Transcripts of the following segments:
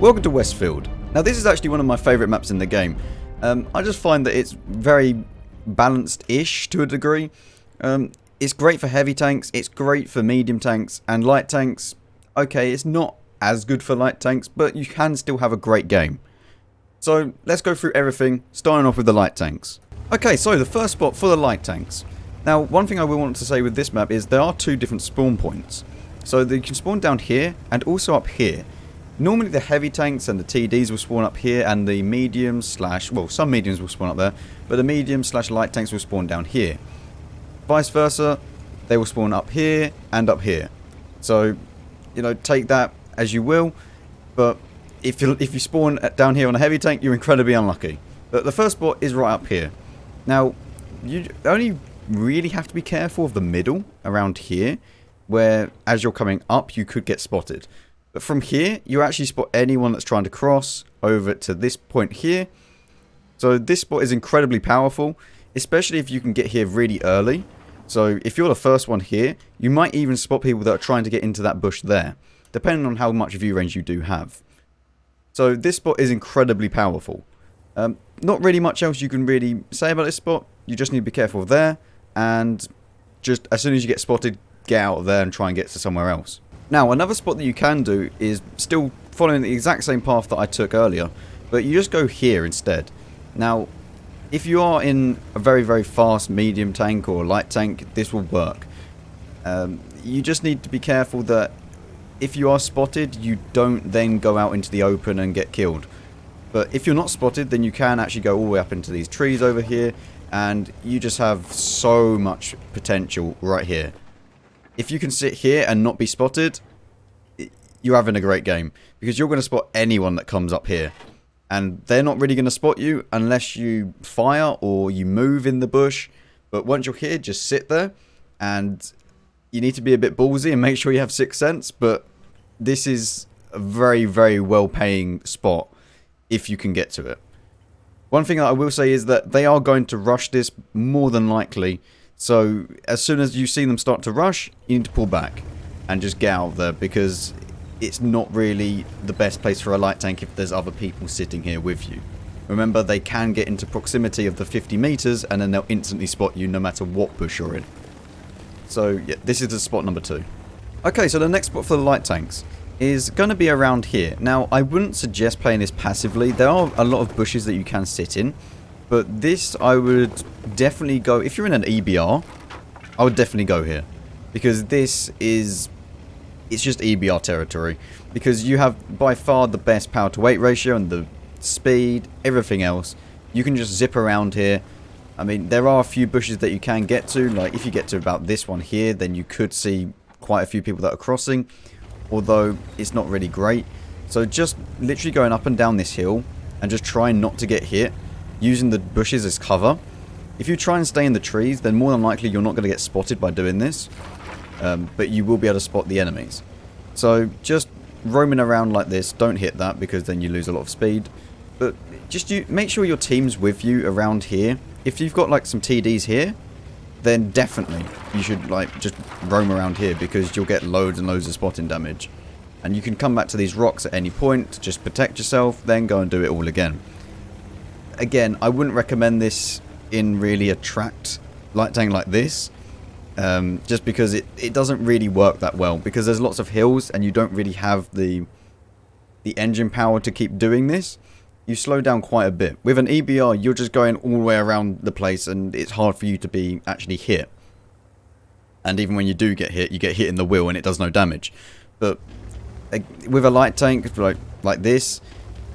Welcome to Westfield. Now this is actually one of my favourite maps in the game. I just find that it's very balanced-ish to a degree. It's great for heavy tanks, it's great for medium tanks, and light tanks, okay, it's not as good for light tanks, but you can still have a great game. So let's go through everything, starting off with the light tanks. Okay, so the first spot for the light tanks. Now, one thing I will want to say with this map is there are two different spawn points. So you can spawn down here and also up here. Normally the heavy tanks and the TDs will spawn up here, and the mediums well, some mediums will spawn up there, but the medium / light tanks will spawn down here. Vice versa, they will spawn up here and up here. So, you know, take that as you will, but if you spawn down here on a heavy tank, you're incredibly unlucky. But the first spot is right up here. Now, you only really have to be careful of the middle around here, where as you're coming up, you could get spotted. But from here, you actually spot anyone that's trying to cross over to this point here. So this spot is incredibly powerful, especially if you can get here really early. So if you're the first one here, you might even spot people that are trying to get into that bush there, depending on how much view range you do have. So this spot is incredibly powerful. Not really much else you can really say about this spot. You just need to be careful there, and just as soon as you get spotted, get out of there and try and get to somewhere else. Now, another spot that you can do is still following the exact same path that I took earlier, but you just go here instead. Now, if you are in a very, very fast medium tank or light tank, this will work. You just need to be careful that if you are spotted, you don't then go out into the open and get killed. But if you're not spotted, then you can actually go all the way up into these trees over here, and you just have so much potential right here. If you can sit here and not be spotted, you're having a great game, because you're going to spot anyone that comes up here. And they're not really going to spot you unless you fire or you move in the bush. But once you're here, just sit there, and you need to be a bit ballsy and make sure you have sixth sense. But this is a very, very well-paying spot if you can get to it. One thing that I will say is that they are going to rush this more than likely. So as soon as you see them start to rush, you need to pull back and just get out of there, because it's not really the best place for a light tank if there's other people sitting here with you. Remember, they can get into proximity of the 50 meters and then they'll instantly spot you no matter what bush you're in. So yeah, this is the spot number 2. Okay, so the next spot for the light tanks is going to be around here. Now, I wouldn't suggest playing this passively. There are a lot of bushes that you can sit in. But this, I would definitely go, if you're in an EBR, I would definitely go here. Because this is, it's just EBR territory. Because you have by far the best power to weight ratio and the speed, everything else. You can just zip around here. I mean, there are a few bushes that you can get to. Like, if you get to about this one here, then you could see quite a few people that are crossing. Although, it's not really great. So just literally going up and down this hill and just trying not to get hit, using the bushes as cover. If you try and stay in the trees, then more than likely you're not going to get spotted by doing this. But you will be able to spot the enemies. So just roaming around like this, don't hit that, because then you lose a lot of speed. But just make sure your team's with you around here. If you've got like some TDs here, then definitely you should like just roam around here, because you'll get loads and loads of spotting damage. And you can come back to these rocks at any point, just protect yourself, then go and do it all again. Again, I wouldn't recommend this in really a tracked light tank like this, just because it doesn't really work that well, because there's lots of hills and you don't really have the engine power to keep doing this. You slow down quite a bit. With an EBR, you're just going all the way around the place, and it's hard for you to be actually hit. And even when you do get hit, you get hit in the wheel and it does no damage. But with a light tank like this,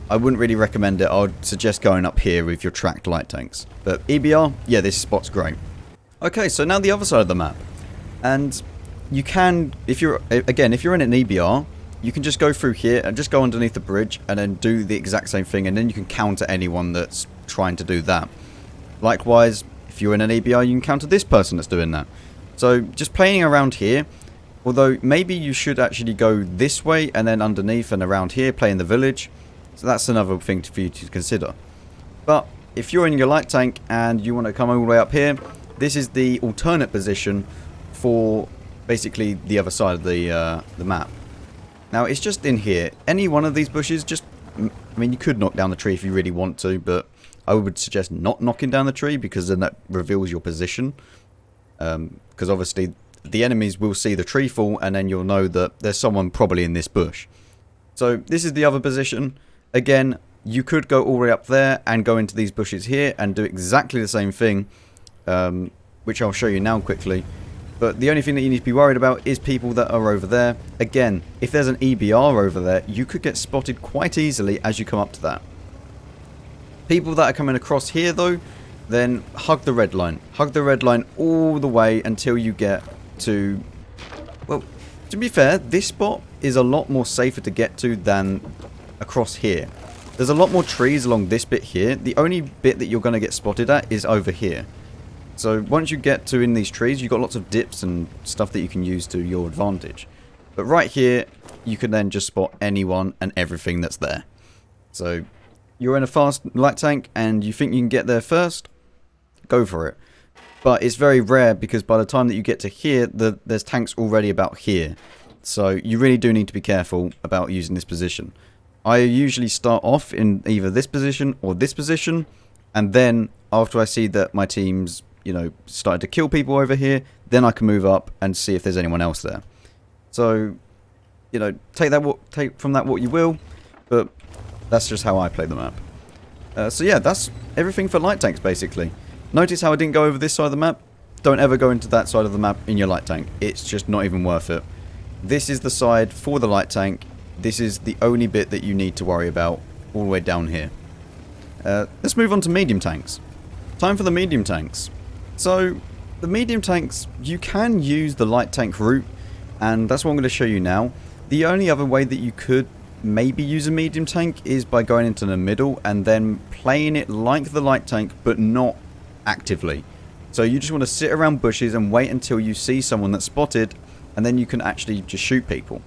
I wouldn't really recommend it. I would suggest going up here with your tracked light tanks. But EBR, yeah, this spot's great. Okay, so now the other side of the map. And you can, if you're in an EBR, you can just go through here and just go underneath the bridge and then do the exact same thing, and then you can counter anyone that's trying to do that. Likewise, if you're in an EBR, you can counter this person that's doing that. So just playing around here, although maybe you should actually go this way and then underneath and around here, play in the village. So that's another thing for you to consider. But if you're in your light tank and you want to come all the way up here, this is the alternate position for basically the other side of the map. Now, it's just in here. Any one of these bushes, just I mean, you could knock down the tree if you really want to, but I would suggest not knocking down the tree because then that reveals your position. Because obviously the enemies will see the tree fall and then you'll know that there's someone probably in this bush. So this is the other position. Again, you could go all the way up there and go into these bushes here and do exactly the same thing, which I'll show you now quickly. But the only thing that you need to be worried about is people that are over there. Again, if there's an EBR over there, you could get spotted quite easily as you come up to that. People that are coming across here though, then hug the red line. Hug the red line all the way until you get to... Well, to be fair, this spot is a lot more safer to get to than across here. There's a lot more trees along this bit here. The only bit that you're going to get spotted at is over here. So once you get to in these trees, you've got lots of dips and stuff that you can use to your advantage. But right here, you can then just spot anyone and everything that's there. So you're in a fast light tank and you think you can get there first, go for it. But it's very rare because by the time that you get to here, there's tanks already about here. So you really do need to be careful about using this position. I usually start off in either this position or this position, and then after I see that my team's, started to kill people over here, then I can move up and see if there's anyone else there. So, take from that what you will, but that's just how I play the map. So yeah, that's everything for light tanks basically. Notice how I didn't go over this side of the map? Don't ever go into that side of the map in your light tank. It's just not even worth it. This is the side for the light tank. This is the only bit that you need to worry about all the way down here. Let's move on to medium tanks. Time for the medium tanks. So, the medium tanks, you can use the light tank route, and that's what I'm going to show you now. The only other way that you could maybe use a medium tank is by going into the middle and then playing it like the light tank, but not actively. So you just want to sit around bushes and wait until you see someone that's spotted, and then you can actually just shoot people.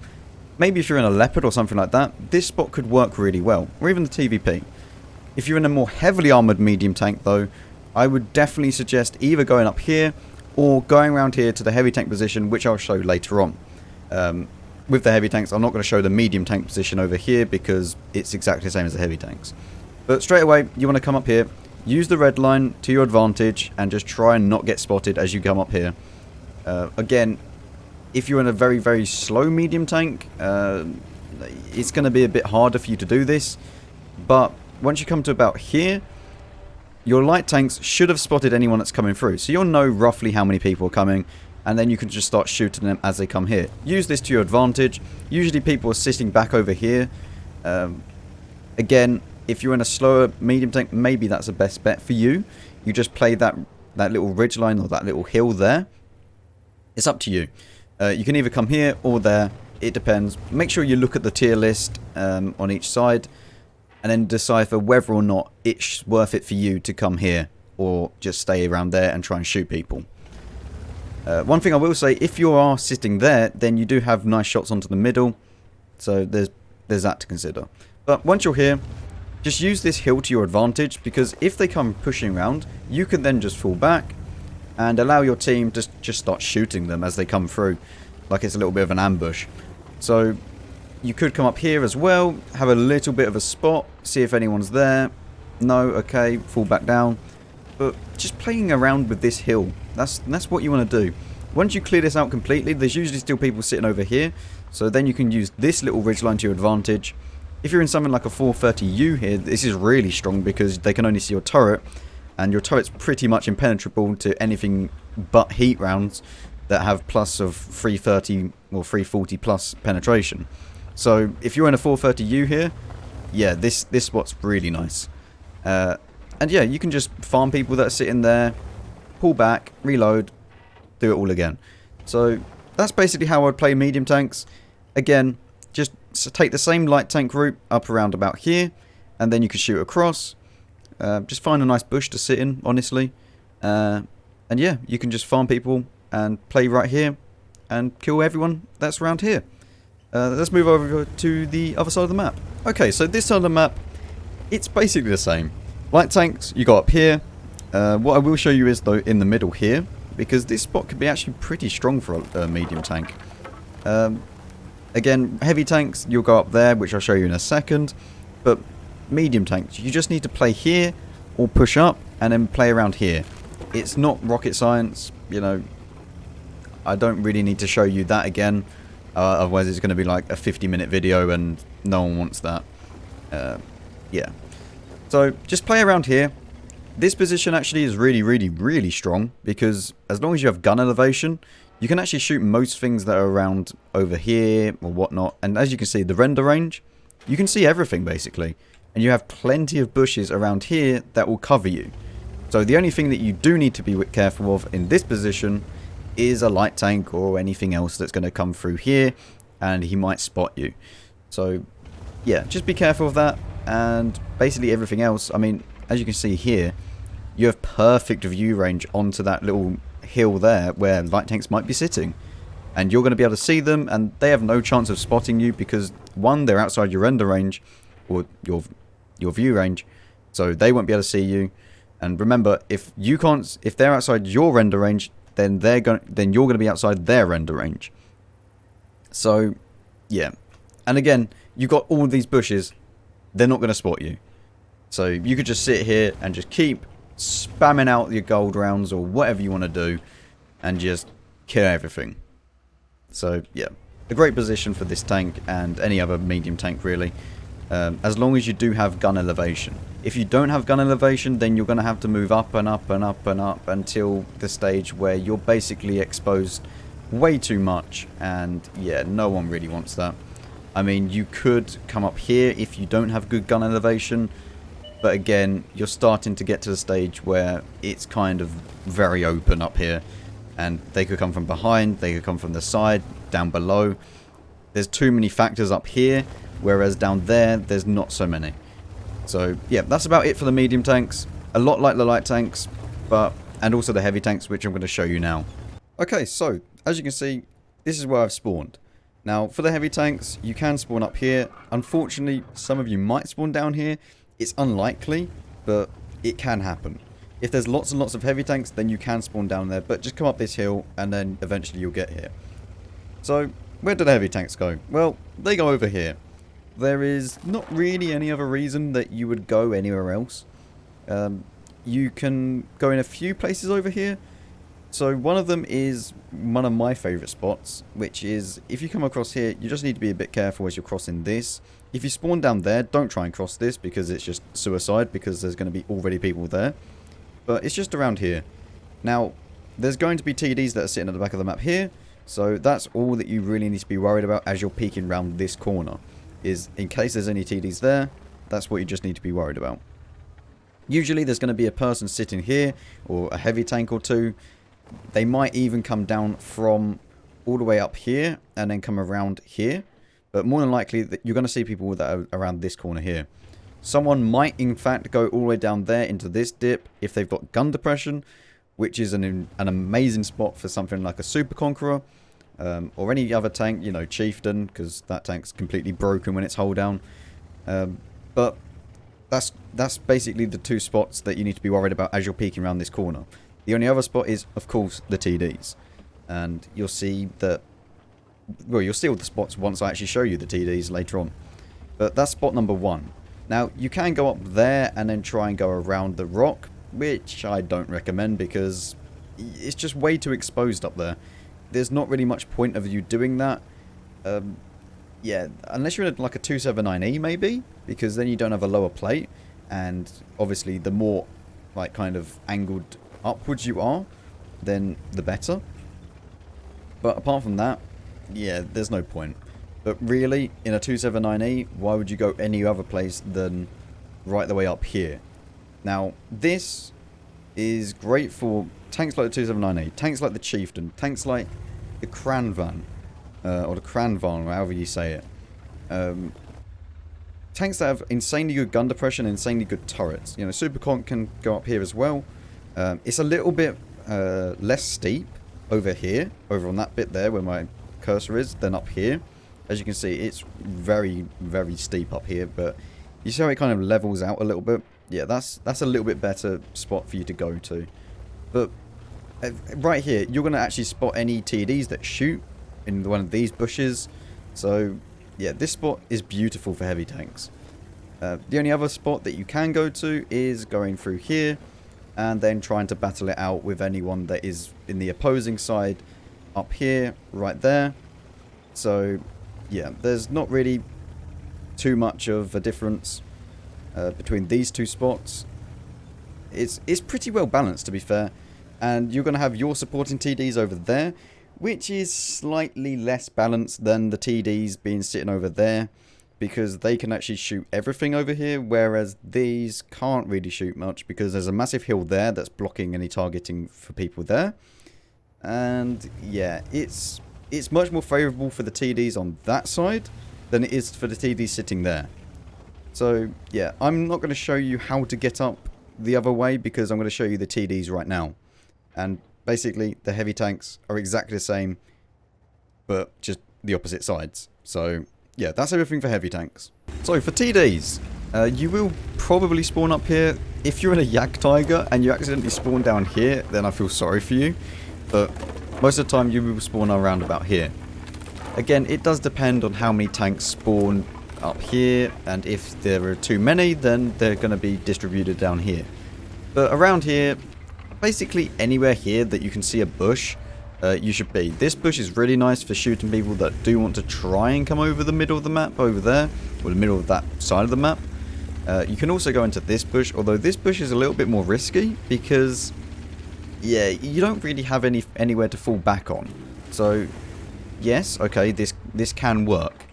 Maybe if you're in a leopard or something like that, this spot could work really well, or even the TVP. If you're in a more heavily armoured medium tank though, I would definitely suggest either going up here or going around here to the heavy tank position, which I'll show later on. With the heavy tanks, I'm not going to show the medium tank position over here because it's exactly the same as the heavy tanks. But straight away, you want to come up here, use the red line to your advantage, and just try and not get spotted as you come up here. Again, if you're in a very, very slow medium tank, it's going to be a bit harder for you to do this. But once you come to about here, your light tanks should have spotted anyone that's coming through. So you'll know roughly how many people are coming, and then you can just start shooting them as they come here. Use this to your advantage. Usually people are sitting back over here. Again, if you're in a slower medium tank, maybe that's the best bet for you. You just play that little ridge line or that little hill there. It's up to you. You can either come here or there. It depends. Make sure you look at the tier list on each side, and then decipher whether or not it's worth it for you to come here or just stay around there and try and shoot people. One thing I will say, if you are sitting there, then you do have nice shots onto the middle, so there's that to consider. But once you're here, just use this hill to your advantage, because if they come pushing around, you can then just fall back and allow your team to just start shooting them as they come through, like it's a little bit of an ambush. So you could come up here as well, have a little bit of a spot, see if anyone's there. No, okay, fall back down. But just playing around with this hill, that's what you want to do. Once you clear this out completely, there's usually still people sitting over here, so then you can use this little ridgeline to your advantage. If you're in something like a 430U here, this is really strong because they can only see your turret, and your turret's pretty much impenetrable to anything but heat rounds that have plus of 330 or 340 plus penetration. So if you're in a 430U here, yeah, this spot's really nice. And yeah, you can just farm people that are sitting there, pull back, reload, do it all again. So that's basically how I'd play medium tanks. Again, just take the same light tank route up around about here, and then you can shoot across. Just find a nice bush to sit in, honestly. And yeah, you can just farm people and play right here and kill everyone that's around here. Let's move over to the other side of the map. Okay, so this side of the map, it's basically the same. Light tanks, you go up here. What I will show you is, though, in the middle here, because this spot could be actually pretty strong for a medium tank. Again, heavy tanks, you'll go up there, which I'll show you in a second. But medium tanks, you just need to play here or push up and then play around here. It's not rocket science, you know. I don't really need to show you that again. Otherwise it's going to be like a 50-minute video and no one wants that. Yeah. So just play around here. This position actually is really strong, because as long as you have gun elevation, you can actually shoot most things that are around over here or whatnot. And as you can see, the render range, you can see everything basically. And you have plenty of bushes around here that will cover you. So the only thing that you do need to be careful of in this position is a light tank or anything else that's going to come through here, and he might spot you. So yeah, just be careful of that. And basically everything else, I mean, as you can see here, you have perfect view range onto that little hill there where light tanks might be sitting. And you're going to be able to see them, and they have no chance of spotting you because, one, they're outside your render range or your view range, so they won't be able to see you. And remember, if they're outside your render range, then you're going to be outside their render range. So yeah, and again, you've got all these bushes, they're not going to spot you. So you could just sit here and just keep spamming out your gold rounds or whatever you want to do and just kill everything. So yeah, a great position for this tank and any other medium tank really, as long as you do have gun elevation. If you don't have gun elevation, then you're going to have to move up and up and up and up until the stage where you're basically exposed way too much, and yeah, no one really wants that. I mean, you could come up here if you don't have good gun elevation, but again, you're starting to get to the stage where it's kind of very open up here, and they could come from behind, they could come from the side, down below. There's too many factors up here, whereas down there, there's not so many. So yeah, that's about it for the medium tanks. A lot like the light tanks, and also the heavy tanks, which I'm going to show you now. Okay, so as you can see, this is where I've spawned. Now, for the heavy tanks, you can spawn up here. Unfortunately, some of you might spawn down here. It's unlikely, but it can happen. If there's lots and lots of heavy tanks, then you can spawn down there, but just come up this hill, and then eventually you'll get here. So, where do the heavy tanks go? Well, they go over here. There is not really any other reason that you would go anywhere else. You can go in a few places over here. So one of them is one of my favourite spots, which is if you come across here, you just need to be a bit careful as you're crossing this. If you spawn down there, don't try and cross this because it's just suicide, because there's going to be already people there. But it's just around here. Now, there's going to be TDs that are sitting at the back of the map here. So that's all that you really need to be worried about as you're peeking around this corner. Is in case there's any TDs there, that's what you just need to be worried about. Usually there's going to be a person sitting here, or a heavy tank or two. They might even come down from all the way up here and then come around here. But more than likely, you're going to see people that are around this corner here. Someone might in fact go all the way down there into this dip if they've got gun depression, which is an amazing spot for something like a Super Conqueror. Or any other tank, you know, Chieftain, because that tank's completely broken when it's hull down. But that's basically the two spots that you need to be worried about as you're peeking around this corner. The only other spot is, of course, the TDs. And you'll see that, well, you'll see all the spots once I actually show you the TDs later on. But that's spot number one. Now, you can go up there and then try and go around the rock, which I don't recommend because it's just way too exposed up there. There's not really much point of you doing that. Yeah, unless you're in like a 279E maybe, because then you don't have a lower plate, and obviously the more like kind of angled upwards you are, then the better. But apart from that, yeah, there's no point. But really, in a 279E, why would you go any other place than right the way up here? Now, this is great for tanks like the 279E, tanks like the Chieftain, tanks like the Cranvan, or the Cranvan, or however you say it. Tanks that have insanely good gun depression and insanely good turrets. You know, Superconk can go up here as well. It's a little bit less steep over here, over on that bit there where my cursor is, than up here. As you can see, it's very, very steep up here, but you see how it kind of levels out a little bit? Yeah, that's a little bit better spot for you to go to. But right here, you're going to actually spot any TDs that shoot in one of these bushes. So, yeah, this spot is beautiful for heavy tanks. The only other spot that you can go to is going through here and then trying to battle it out with anyone that is in the opposing side up here, right there. So, yeah, there's not really too much of a difference between these two spots. It's pretty well balanced, to be fair. And you're going to have your supporting TDs over there, which is slightly less balanced than the TDs being sitting over there, because they can actually shoot everything over here, whereas these can't really shoot much because there's a massive hill there that's blocking any targeting for people there. And yeah, it's much more favourable for the TDs on that side than it is for the TDs sitting there. So yeah, I'm not going to show you how to get up the other way because I'm going to show you the TDs right now. And basically the heavy tanks are exactly the same, but just the opposite sides. So yeah, that's everything for heavy tanks. So for TDs, you will probably spawn up here. If you're in a Yak Tiger and you accidentally spawn down here, then I feel sorry for you. But most of the time you will spawn around about here. Again, it does depend on how many tanks spawn up here, and if there are too many, then they're going to be distributed down here. But around here, basically anywhere here that you can see a bush, you should be. This bush is really nice for shooting people that do want to try and come over the middle of the map over there, or the middle of that side of the map. You can also go into this bush, although this bush is a little bit more risky because, yeah, you don't really have anywhere to fall back on. So, yes, okay, this can work.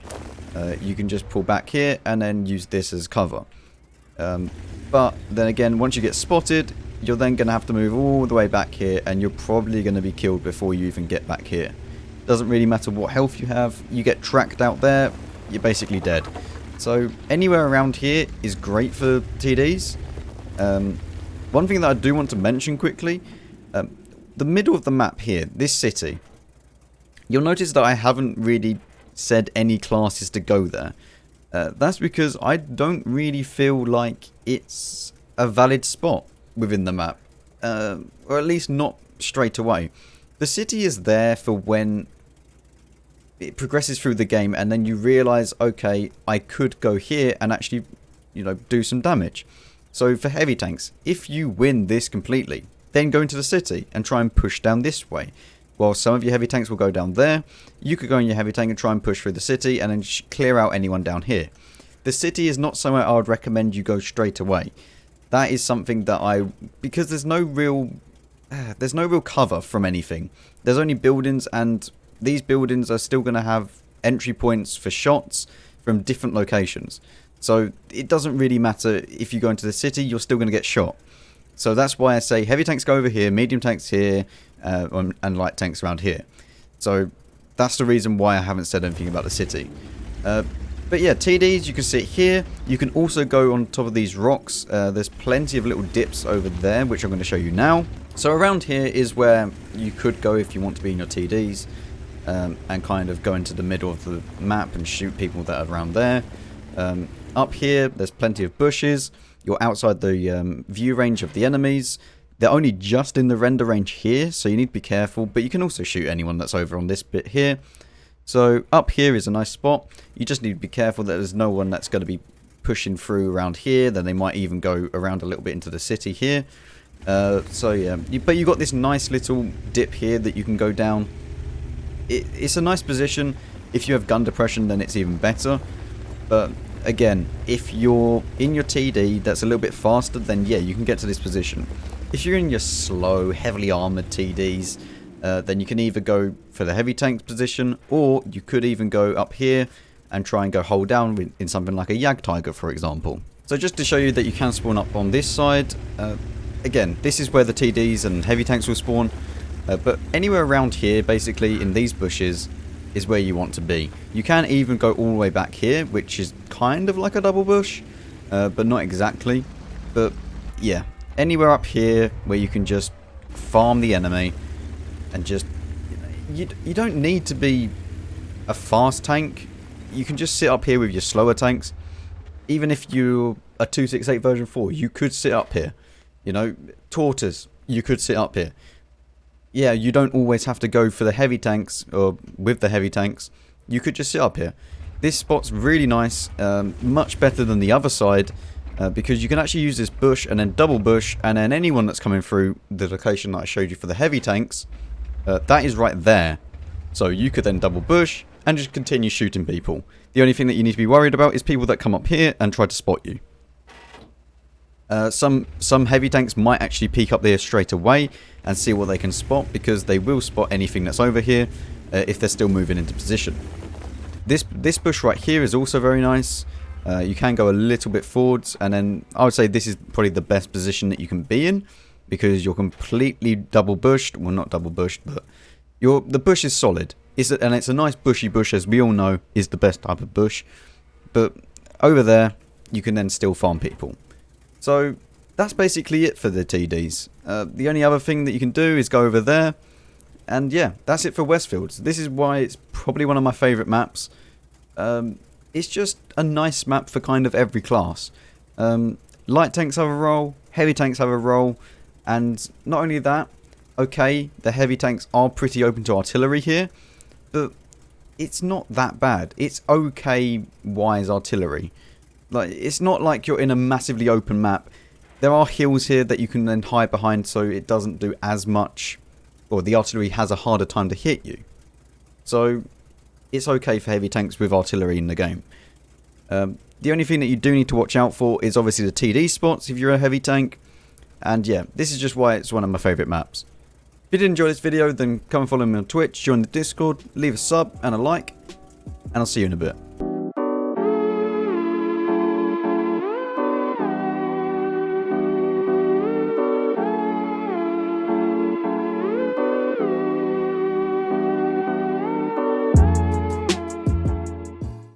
You can just pull back here and then use this as cover. But then again, once you get spotted, you're then going to have to move all the way back here, and you're probably going to be killed before you even get back here. Doesn't really matter what health you have. You get tracked out there, you're basically dead. So anywhere around here is great for TDs. One thing that I do want to mention quickly, the middle of the map here, this city, you'll notice that I haven't really said any classes to go there. That's because I don't really feel like it's a valid spot within the map, or at least not straight away. The city is there for when it progresses through the game and then you realize, okay, I could go here and actually, you know, do some damage. So for heavy tanks, if you win this completely, then go into the city and try and push down this way. While some of your heavy tanks will go down there, you could go in your heavy tank and try and push through the city and then clear out anyone down here. The city is not somewhere I would recommend you go straight away. That is something that because there's no real cover from anything. There's only buildings, and these buildings are still going to have entry points for shots from different locations. So it doesn't really matter if you go into the city, you're still going to get shot. So that's why I say heavy tanks go over here, medium tanks here, and light tanks around here. So that's the reason why I haven't said anything about the city. But yeah, TDs, you can sit here. You can also go on top of these rocks. There's plenty of little dips over there, which I'm going to show you now. So around here is where you could go if you want to be in your TDs, and kind of go into the middle of the map and shoot people that are around there. Up here, there's plenty of bushes. You're outside the view range of the enemies. They're only just in the render range here, so you need to be careful. But you can also shoot anyone that's over on this bit here. So up here is a nice spot. You just need to be careful that there's no one that's going to be pushing through around here. Then they might even go around a little bit into the city here. So yeah, but you've got this nice little dip here that you can go down. It's a nice position. If you have gun depression, then it's even better. But again, if you're in your TD that's a little bit faster, then yeah, you can get to this position. If you're in your slow, heavily armoured TDs, then you can either go for the heavy tank position, or you could even go up here and try and go hold down in something like a Yak Tiger, for example. So just to show you that you can spawn up on this side, again, this is where the TDs and heavy tanks will spawn, but anywhere around here, basically in these bushes, is where you want to be. You can even go all the way back here, which is kind of like a double bush, but not exactly. But yeah, anywhere up here where you can just farm the enemy and just, you don't need to be a fast tank. You can just sit up here with your slower tanks. Even if you're a 268 version 4, you could sit up here. You know, Tortoise, you could sit up here. Yeah, you don't always have to go for the heavy tanks, or with the heavy tanks. You could just sit up here. This spot's really nice, much better than the other side, because you can actually use this bush and then double bush, and then anyone that's coming through the location that I showed you for the heavy tanks, that is right there. So you could then double bush and just continue shooting people. The only thing that you need to be worried about is people that come up here and try to spot you. Some heavy tanks might actually peek up there straight away and see what they can spot, because they will spot anything that's over here if they're still moving into position. This bush right here is also very nice. You can go a little bit forwards, and then I would say this is probably the best position that you can be in, because you're completely double bushed. Well, not double bushed, but the bush is solid. And it's a nice bushy bush, as we all know is the best type of bush. But over there, you can then still farm people. So that's basically it for the TDs. The only other thing that you can do is go over there. And yeah, that's it for Westfields. This is why it's probably one of my favourite maps. It's just a nice map for kind of every class. Light tanks have a role, heavy tanks have a role, and not only that, okay, the heavy tanks are pretty open to artillery here, but it's not that bad. It's okay wise artillery. Like, it's not like you're in a massively open map. There are hills here that you can then hide behind, so it doesn't do as much, or the artillery has a harder time to hit you. So it's okay for heavy tanks with artillery in the game. The only thing that you do need to watch out for is obviously the TD spots if you're a heavy tank. And yeah, this is just why it's one of my favourite maps. If you did enjoy this video, then come and follow me on Twitch, join the Discord, leave a sub and a like, and I'll see you in a bit.